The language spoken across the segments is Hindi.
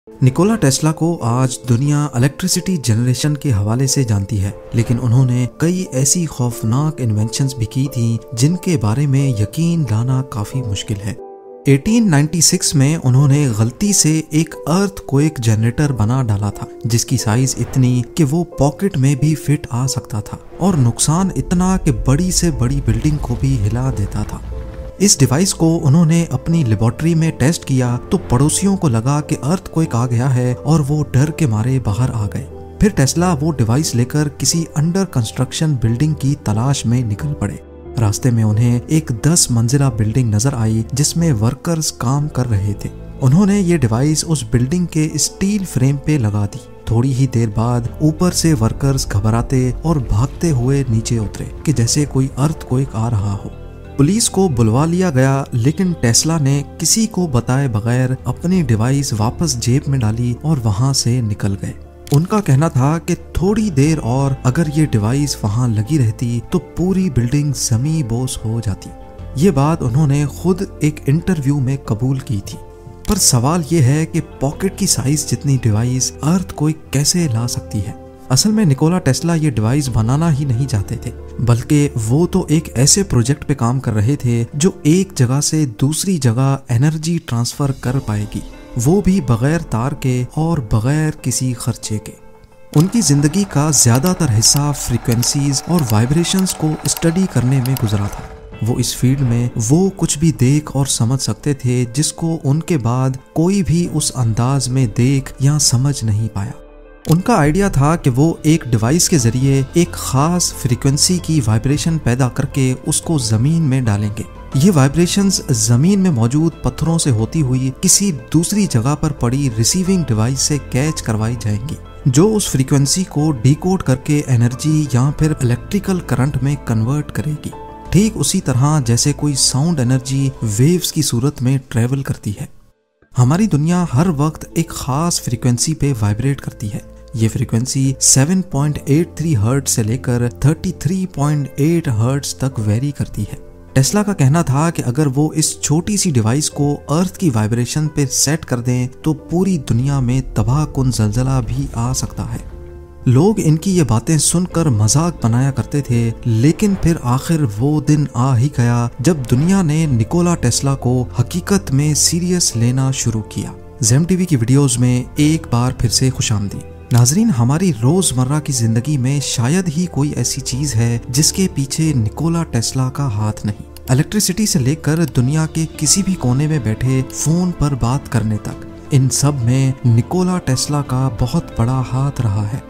निकोला टेस्ला को आज दुनिया इलेक्ट्रिसिटी जनरेशन के हवाले से जानती है, लेकिन उन्होंने कई ऐसी खौफनाक इन्वेंशंस भी की थी जिनके बारे में यकीन लाना काफी मुश्किल है। 1896 में उन्होंने गलती से एक अर्थक्वेक जनरेटर बना डाला था जिसकी साइज इतनी कि वो पॉकेट में भी फिट आ सकता था और नुकसान इतना कि बड़ी से बड़ी बिल्डिंग को भी हिला देता था। इस डिवाइस को उन्होंने अपनी लेबोरेटरी में टेस्ट किया तो पड़ोसियों को लगा कि अर्थक्वेक आ गया है और वो डर के मारे बाहर आ गए। फिर टेस्ला वो डिवाइस लेकर किसी अंडर कंस्ट्रक्शन बिल्डिंग की तलाश में निकल पड़े। रास्ते में उन्हें एक 10 मंजिला बिल्डिंग नजर आई जिसमें वर्कर्स काम कर रहे थे। उन्होंने ये डिवाइस उस बिल्डिंग के स्टील फ्रेम पे लगा दी। थोड़ी ही देर बाद ऊपर से वर्कर्स घबराते और भागते हुए नीचे उतरे कि जैसे कोई अर्थक्वेक आ रहा हो। पुलिस को बुलवा लिया गया, लेकिन टेस्ला ने किसी को बताए बगैर अपनी डिवाइस वापस जेब में डाली और वहां से निकल गए। उनका कहना था कि थोड़ी देर और अगर ये डिवाइस वहां लगी रहती तो पूरी बिल्डिंग जमी बोस हो जाती। ये बात उन्होंने खुद एक इंटरव्यू में कबूल की थी। पर सवाल ये है कि पॉकेट की साइज जितनी डिवाइस अर्थक्वेक कैसे ला सकती है। असल में निकोला टेस्ला ये डिवाइस बनाना ही नहीं चाहते थे, बल्कि वो तो एक ऐसे प्रोजेक्ट पे काम कर रहे थे जो एक जगह से दूसरी जगह एनर्जी ट्रांसफर कर पाएगी, वो भी बगैर तार के और बगैर किसी खर्चे के। उनकी जिंदगी का ज्यादातर हिस्सा फ्रीक्वेंसीज और वाइब्रेशंस को स्टडी करने में गुजरा था। वो इस फील्ड में वो कुछ भी देख और समझ सकते थे जिसको उनके बाद कोई भी उस अंदाज में देख या समझ नहीं पाया। उनका आइडिया था कि वो एक डिवाइस के जरिए एक खास फ्रीक्वेंसी की वाइब्रेशन पैदा करके उसको जमीन में डालेंगे। ये वाइब्रेशंस जमीन में मौजूद पत्थरों से होती हुई किसी दूसरी जगह पर पड़ी रिसीविंग डिवाइस से कैच करवाई जाएंगी, जो उस फ्रीक्वेंसी को डिकोड करके एनर्जी या फिर इलेक्ट्रिकल करंट में कन्वर्ट करेगी। ठीक उसी तरह जैसे कोई साउंड एनर्जी वेव्स की सूरत में ट्रेवल करती है। हमारी दुनिया हर वक्त एक खास फ्रीक्वेंसी पे वाइब्रेट करती है। ये फ्रीक्वेंसी 7.83 हर्ट्ज से लेकर 33.8 हर्ट्ज तक वेरी करती है। टेस्ला का कहना था कि अगर वो इस छोटी सी डिवाइस को अर्थ की वाइब्रेशन पे सेट कर दें तो पूरी दुनिया में तबाहकुन ज़लज़ला भी आ सकता है। लोग इनकी ये बातें सुनकर मजाक बनाया करते थे, लेकिन फिर आखिर वो दिन आ ही गया जब दुनिया ने निकोला टेस्ला को हकीकत में सीरियस लेना शुरू किया। ज़ेम टीवी की वीडियोस में एक बार फिर से खुशामदीद। नाजरीन, हमारी रोजमर्रा की जिंदगी में शायद ही कोई ऐसी चीज है जिसके पीछे निकोला टेस्ला का हाथ नहीं। इलेक्ट्रिसिटी से लेकर दुनिया के किसी भी कोने में बैठे फोन पर बात करने तक, इन सब में निकोला टेस्ला का बहुत बड़ा हाथ रहा है।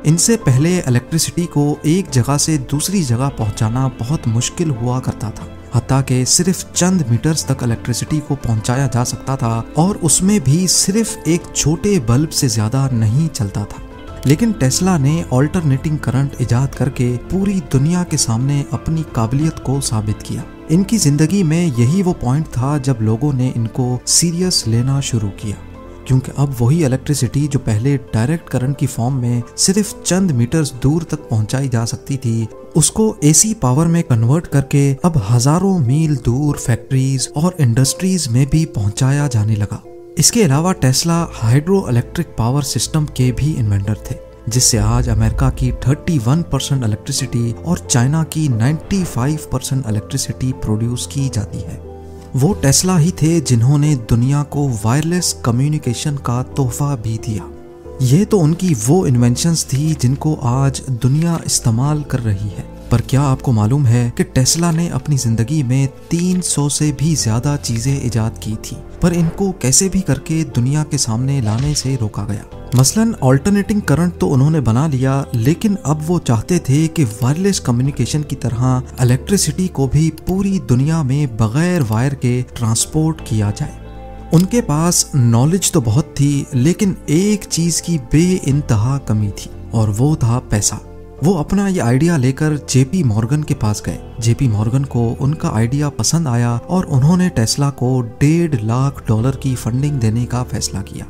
इनसे पहले इलेक्ट्रिसिटी को एक जगह से दूसरी जगह पहुंचाना बहुत मुश्किल हुआ करता था। हत्ता कि सिर्फ चंद मीटर्स तक इलेक्ट्रिसिटी को पहुंचाया जा सकता था और उसमें भी सिर्फ एक छोटे बल्ब से ज्यादा नहीं चलता था। लेकिन टेस्ला ने अल्टरनेटिंग करंट इजाद करके पूरी दुनिया के सामने अपनी काबिलियत को साबित किया। इनकी जिंदगी में यही वो पॉइंट था जब लोगों ने इनको सीरियस लेना शुरू किया, क्योंकि अब वही इलेक्ट्रिसिटी जो पहले डायरेक्ट करंट की फॉर्म में सिर्फ चंद मीटर्स दूर तक पहुंचाई जा सकती थी, उसको एसी पावर में कन्वर्ट करके अब हजारों मील दूर फैक्ट्रीज और इंडस्ट्रीज में भी पहुंचाया जाने लगा। इसके अलावा Tesla hydro electric power system के भी इन्वेंटर थे, जिससे आज अमेरिका की 31% इलेक्ट्रिसिटी और चाइना की 95% इलेक्ट्रिसिटी प्रोड्यूस की जाती है। वो टेस्ला ही थे जिन्होंने दुनिया को वायरलेस कम्युनिकेशन का तोहफा भी दिया। ये तो उनकी वो इन्वेंशंस थी जिनको आज दुनिया इस्तेमाल कर रही है। पर क्या आपको मालूम है कि टेस्ला ने अपनी जिंदगी में 300 से भी ज्यादा चीजें इजाद की थी, पर इनको कैसे भी करके दुनिया के सामने लाने से रोका गया। मसलन अल्टरनेटिंग करंट तो उन्होंने बना लिया, लेकिन अब वो चाहते थे कि वायरलेस कम्युनिकेशन की तरह इलेक्ट्रिसिटी को भी पूरी दुनिया में बगैर वायर के ट्रांसपोर्ट किया जाए। उनके पास नॉलेज तो बहुत थी, लेकिन एक चीज की बेइंतहा कमी थी और वो था पैसा। वो अपना ये आइडिया लेकर जेपी मॉर्गन के पास गए। जेपी मॉर्गन को उनका आइडिया पसंद आया और उन्होंने टेस्ला को $1.5 लाख की फंडिंग देने का फैसला किया।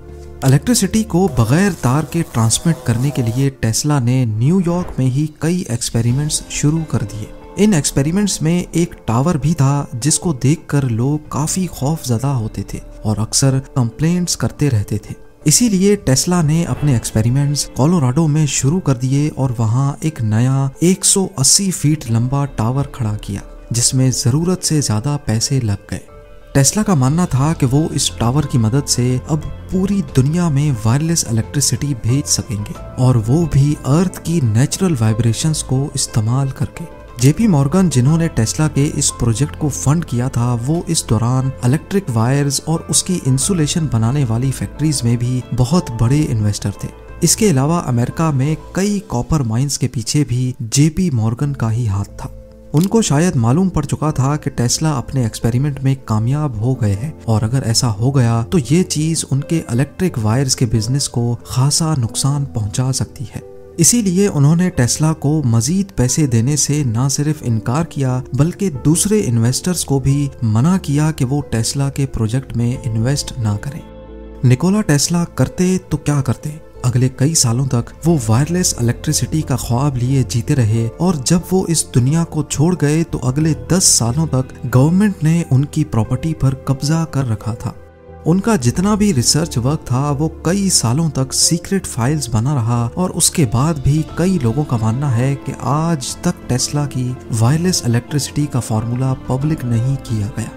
इलेक्ट्रिसिटी को बगैर तार के ट्रांसमिट करने के लिए टेस्ला ने न्यूयॉर्क में ही कई एक्सपेरिमेंट्स शुरू कर दिए। इन एक्सपेरिमेंट्स में एक टावर भी था जिसको देखकर लोग काफी खौफजदा होते थे और अक्सर कंप्लेंट्स करते रहते थे। इसीलिए टेस्ला ने अपने एक्सपेरिमेंट्स कोलोराडो में शुरू कर दिए और वहां एक नया 180 फीट लंबा टावर खड़ा किया, जिसमें जरूरत से ज्यादा पैसे लग गए। टेस्ला का मानना था कि वो इस टावर की मदद से अब पूरी दुनिया में वायरलेस इलेक्ट्रिसिटी भेज सकेंगे, और वो भी अर्थ की नेचुरल वाइब्रेशंस को इस्तेमाल करके। जेपी मॉर्गन, जिन्होंने टेस्ला के इस प्रोजेक्ट को फंड किया था, वो इस दौरान इलेक्ट्रिक वायर्स और उसकी इंसुलेशन बनाने वाली फैक्ट्रीज में भी बहुत बड़े इन्वेस्टर थे। इसके अलावा अमेरिका में कई कॉपर माइंस के पीछे भी जेपी मॉर्गन का ही हाथ था। उनको शायद मालूम पड़ चुका था कि टेस्ला अपने एक्सपेरिमेंट में कामयाब हो गए हैं, और अगर ऐसा हो गया तो ये चीज उनके इलेक्ट्रिक वायर्स के बिजनेस को खासा नुकसान पहुंचा सकती है। इसीलिए उन्होंने टेस्ला को मजीद पैसे देने से न सिर्फ इनकार किया, बल्कि दूसरे इन्वेस्टर्स को भी मना किया कि वो टेस्ला के प्रोजेक्ट में इन्वेस्ट ना करें। निकोला टेस्ला करते तो क्या करते, अगले कई सालों तक वो वायरलेस इलेक्ट्रिसिटी का ख्वाब लिए जीते रहे, और जब वो इस दुनिया को छोड़ गए तो अगले 10 सालों तक गवर्नमेंट ने उनकी प्रॉपर्टी पर कब्जा कर रखा था। उनका जितना भी रिसर्च वर्क था वो कई सालों तक सीक्रेट फाइल्स बना रहा, और उसके बाद भी कई लोगों का मानना है कि आज तक टेस्ला की वायरलेस इलेक्ट्रिसिटी का फार्मूला पब्लिक नहीं किया गया।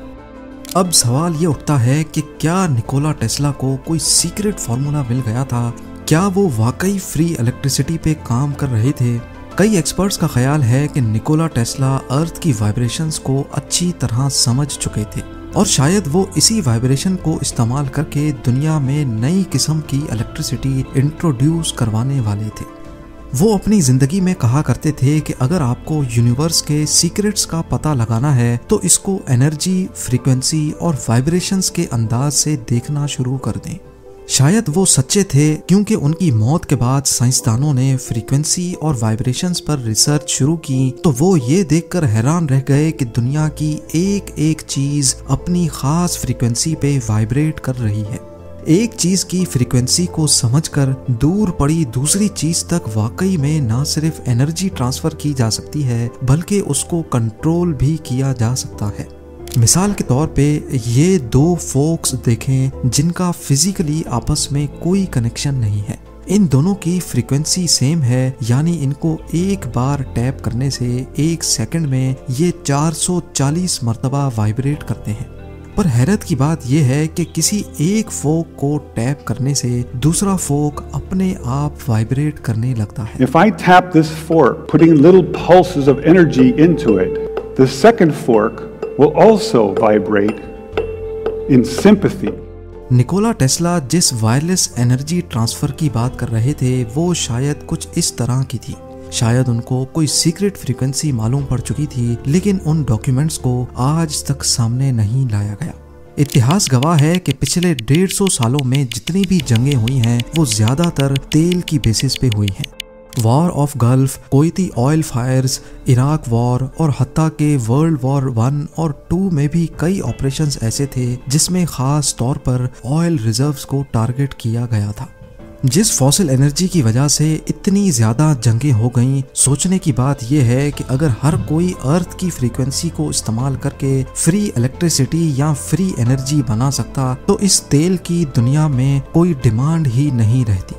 अब सवाल ये उठता है कि क्या निकोला टेस्ला को कोई सीक्रेट फार्मूला मिल गया था? क्या वो वाकई फ्री इलेक्ट्रिसिटी पे काम कर रहे थे? कई एक्सपर्ट्स का ख्याल है कि निकोला टेस्ला अर्थ की वाइब्रेशंस को अच्छी तरह समझ चुके थे, और शायद वो इसी वाइब्रेशन को इस्तेमाल करके दुनिया में नई किस्म की इलेक्ट्रिसिटी इंट्रोड्यूस करवाने वाले थे। वो अपनी जिंदगी में कहा करते थे कि अगर आपको यूनिवर्स के सीक्रेट्स का पता लगाना है तो इसको एनर्जी, फ्रीक्वेंसी और वाइब्रेशंस के अंदाज से देखना शुरू कर दें। शायद वो सच्चे थे, क्योंकि उनकी मौत के बाद साइंसदानों ने फ्रीक्वेंसी और वाइब्रेशंस पर रिसर्च शुरू की तो वो ये देखकर हैरान रह गए कि दुनिया की एक एक चीज अपनी खास फ्रीक्वेंसी पे वाइब्रेट कर रही है। एक चीज की फ्रीक्वेंसी को समझकर दूर पड़ी दूसरी चीज तक वाकई में न सिर्फ एनर्जी ट्रांसफर की जा सकती है, बल्कि उसको कंट्रोल भी किया जा सकता है। मिसाल के तौर पे ये दो फोक्स देखें जिनका फिजिकली आपस में कोई कनेक्शन नहीं है। इन दोनों की फ्रीक्वेंसी सेम है, यानी इनको एक बार टैप करने से 1 सेकंड में ये 440 मरतबा वाइब्रेट करते हैं। पर हैरत की बात यह है कि किसी एक फोक को टैप करने से दूसरा फोक अपने आप वाइब्रेट करने लगता है। If I tap this fork, putting little pulses of energy into it, the second fork will also vibrate in sympathy. Nikola Tesla जिस वायरलेस एनर्जी ट्रांसफर की बात कर रहे थे वो शायद कुछ इस तरह की थी। शायद उनको कोई सीक्रेट फ्रीक्वेंसी मालूम पड़ चुकी थी, लेकिन उन डॉक्यूमेंट्स को आज तक सामने नहीं लाया गया। इतिहास गवाह है कि पिछले 150 सालों में जितनी भी जंगें हुई हैं वो ज्यादातर तेल की बेसिस पे हुई हैं। War of Gulf, Kuwaiti oil fires, Iraq war और हत्ता के वर्ल्ड वॉर 1 और 2 में भी कई ऑपरेशंस ऐसे थे जिसमें खास तौर पर ऑयल रिजर्व्स को टारगेट किया गया था। जिस फॉसिल एनर्जी की वजह से इतनी ज्यादा जंगें हो गईं, सोचने की बात यह है कि अगर हर कोई अर्थ की फ्रीक्वेंसी को इस्तेमाल करके फ्री इलेक्ट्रिसिटी या फ्री एनर्जी बना सकता तो इस तेल की दुनिया में कोई डिमांड ही नहीं रहती।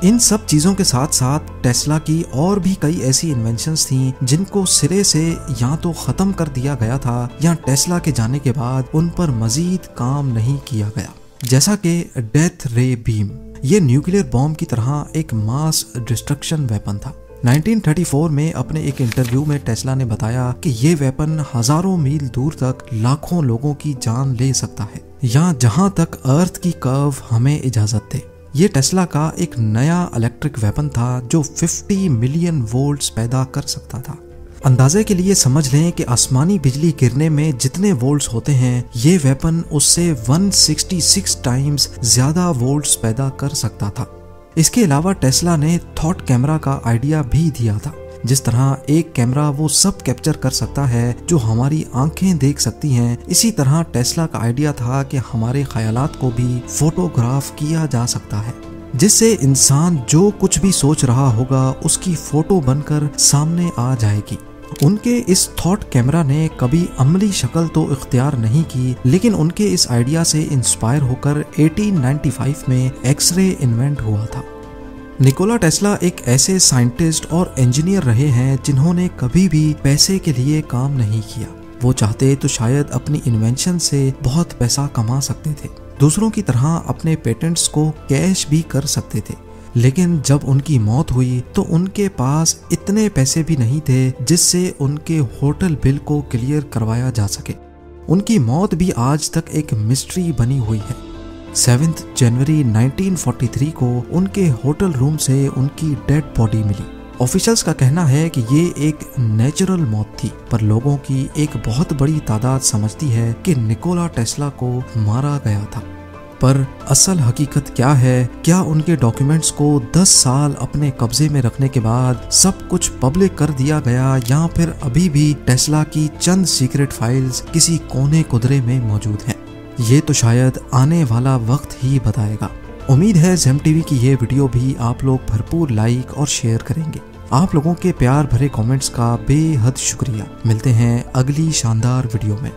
इन सब चीजों के साथ साथ टेस्ला की और भी कई ऐसी इन्वेंशंस थीं जिनको सिरे से या तो खत्म कर दिया गया था या टेस्ला के जाने के बाद उन पर मजीद काम नहीं किया गया, जैसा कि डेथ रे बीम। ये न्यूक्लियर बॉम्ब की तरह एक मास डिस्ट्रक्शन वेपन था। 1934 में अपने एक इंटरव्यू में टेस्ला ने बताया कि ये वेपन हजारों मील दूर तक लाखों लोगों की जान ले सकता है, या जहां तक अर्थ की कर्व हमें इजाजत दे। ये टेस्ला का एक नया इलेक्ट्रिक वेपन था जो 50 मिलियन वोल्ट्स पैदा कर सकता था। अंदाजे के लिए समझ लें कि आसमानी बिजली गिरने में जितने वोल्ट्स होते हैं ये वेपन उससे 166 टाइम्स ज्यादा वोल्ट्स पैदा कर सकता था। इसके अलावा टेस्ला ने थॉट कैमरा का आइडिया भी दिया था। जिस तरह एक कैमरा वो सब कैप्चर कर सकता है जो हमारी आंखें देख सकती हैं, इसी तरह टेस्ला का आइडिया था कि हमारे ख्यालात को भी फोटोग्राफ किया जा सकता है, जिससे इंसान जो कुछ भी सोच रहा होगा उसकी फोटो बनकर सामने आ जाएगी। उनके इस थॉट कैमरा ने कभी अमली शक्ल तो इख्तियार नहीं की, लेकिन उनके इस आइडिया से इंस्पायर होकर 1895 में एक्सरे इन्वेंट हुआ था। निकोला टेस्ला एक ऐसे साइंटिस्ट और इंजीनियर रहे हैं जिन्होंने कभी भी पैसे के लिए काम नहीं किया। वो चाहते तो शायद अपनी इन्वेंशन से बहुत पैसा कमा सकते थे, दूसरों की तरह अपने पेटेंट्स को कैश भी कर सकते थे, लेकिन जब उनकी मौत हुई तो उनके पास इतने पैसे भी नहीं थे जिससे उनके होटल बिल को क्लियर करवाया जा सके। उनकी मौत भी आज तक एक मिस्ट्री बनी हुई है। 7 जनवरी 1943 को उनके होटल रूम से उनकी डेड बॉडी मिली। ऑफिशियल्स का कहना है कि ये एक नेचुरल मौत थी, पर लोगों की एक बहुत बड़ी तादाद समझती है कि निकोला टेस्ला को मारा गया था। पर असल हकीकत क्या है? क्या उनके डॉक्यूमेंट्स को 10 साल अपने कब्जे में रखने के बाद सब कुछ पब्लिक कर दिया गया, या फिर अभी भी टेस्ला की चंद सीक्रेट फाइल्स किसी कोने कुदरे में मौजूद हैं? ये तो शायद आने वाला वक्त ही बताएगा। उम्मीद है ज़ेम टीवी की ये वीडियो भी आप लोग भरपूर लाइक और शेयर करेंगे। आप लोगों के प्यार भरे कमेंट्स का बेहद शुक्रिया। मिलते हैं अगली शानदार वीडियो में।